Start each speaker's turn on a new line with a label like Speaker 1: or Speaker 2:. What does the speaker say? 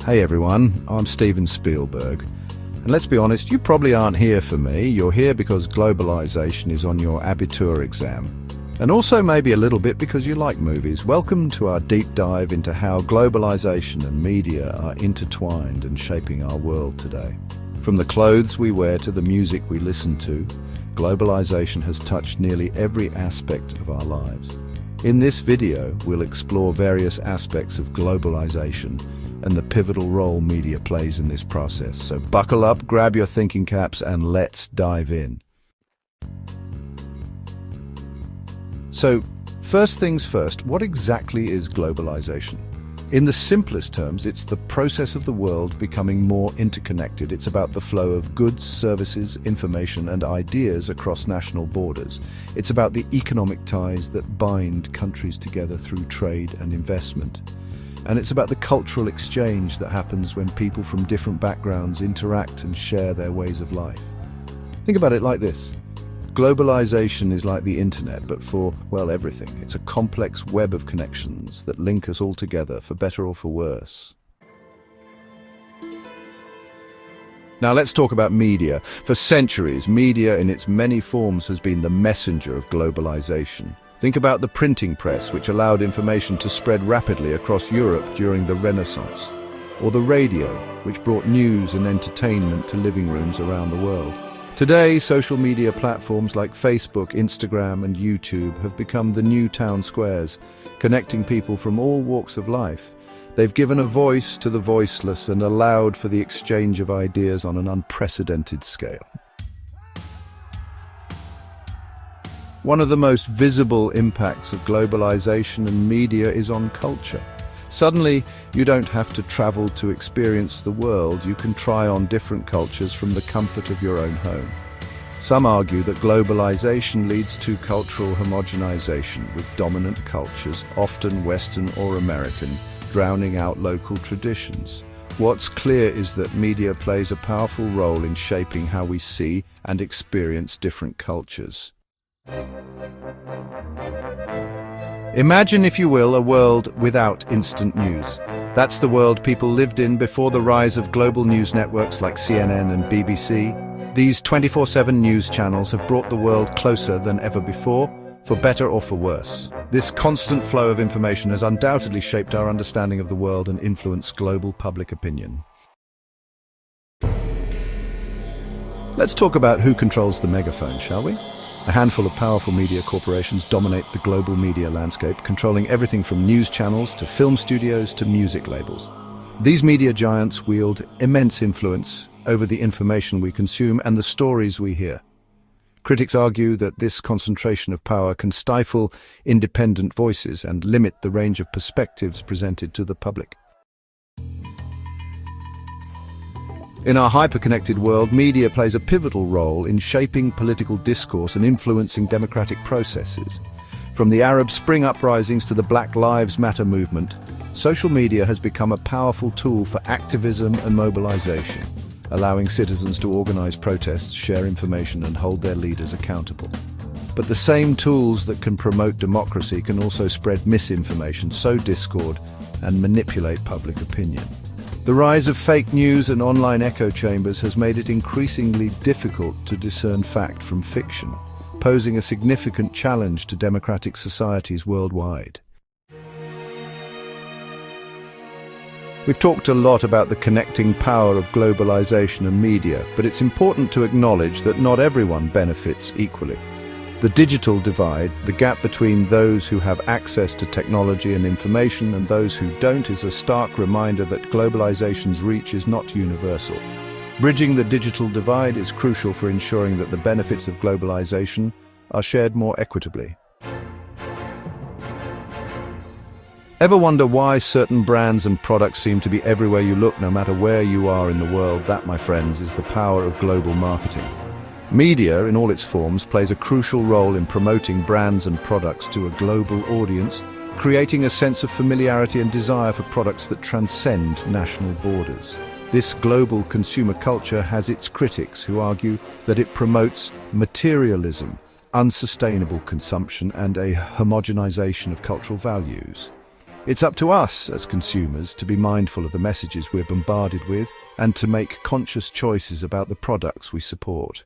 Speaker 1: Hey everyone, I'm Steven Spielberg. And let's be honest, you probably aren't here for me. You're here because globalization is on your Abitur exam. And also maybe a little bit because you like movies. Welcome to our deep dive into how globalization and media are intertwined and shaping our world today. From the clothes we wear to the music we listen to, globalization has touched nearly every aspect of our lives. In this video, we'll explore various aspects of globalization and the pivotal role media plays in this process. So buckle up, grab your thinking caps, and let's dive in. So, first things first, what exactly is globalization? In the simplest terms, it's the process of the world becoming more interconnected. It's about the flow of goods, services, information, and ideas across national borders. It's about the economic ties that bind countries together through trade and investment. And it's about the cultural exchange that happens when people from different backgrounds interact and share their ways of life. Think about it like this. Globalization is like the internet, but for, well, everything. It's a complex web of connections that link us all together, for better or for worse. Now let's talk about media. For centuries, media in its many forms has been the messenger of globalization. Think about the printing press, which allowed information to spread rapidly across Europe during the Renaissance, or the radio, which brought news and entertainment to living rooms around the world. Today, social media platforms like Facebook, Instagram, and YouTube have become the new town squares, connecting people from all walks of life. They've given a voice to the voiceless and allowed for the exchange of ideas on an unprecedented scale. One of the most visible impacts of globalization and media is on culture. Suddenly, you don't have to travel to experience the world. You can try on different cultures from the comfort of your own home. Some argue that globalization leads to cultural homogenization, with dominant cultures, often Western or American, drowning out local traditions. What's clear is that media plays a powerful role in shaping how we see and experience different cultures. Imagine, if you will, a world without instant news. That's the world people lived in before the rise of global news networks like CNN and BBC. These 24/7 news channels have brought the world closer than ever before, for better or for worse. This constant flow of information has undoubtedly shaped our understanding of the world and influenced global public opinion. Let's talk about who controls the megaphone, shall we? A handful of powerful media corporations dominate the global media landscape, controlling everything from news channels to film studios to music labels. These media giants wield immense influence over the information we consume and the stories we hear. Critics argue that this concentration of power can stifle independent voices and limit the range of perspectives presented to the public. In our hyper-connected world, media plays a pivotal role in shaping political discourse and influencing democratic processes. From the Arab Spring uprisings to the Black Lives Matter movement, social media has become a powerful tool for activism and mobilization, allowing citizens to organize protests, share information, and hold their leaders accountable. But the same tools that can promote democracy can also spread misinformation, sow discord, and manipulate public opinion. The rise of fake news and online echo chambers has made it increasingly difficult to discern fact from fiction, posing a significant challenge to democratic societies worldwide. We've talked a lot about the connecting power of globalization and media, but it's important to acknowledge that not everyone benefits equally. The digital divide, the gap between those who have access to technology and information and those who don't, is a stark reminder that globalization's reach is not universal. Bridging the digital divide is crucial for ensuring that the benefits of globalization are shared more equitably. Ever wonder why certain brands and products seem to be everywhere you look, no matter where you are in the world? That, my friends, is the power of global marketing. Media, in all its forms, plays a crucial role in promoting brands and products to a global audience, creating a sense of familiarity and desire for products that transcend national borders. This global consumer culture has its critics who argue that it promotes materialism, unsustainable consumption, and a homogenization of cultural values. It's up to us as consumers to be mindful of the messages we're bombarded with and to make conscious choices about the products we support.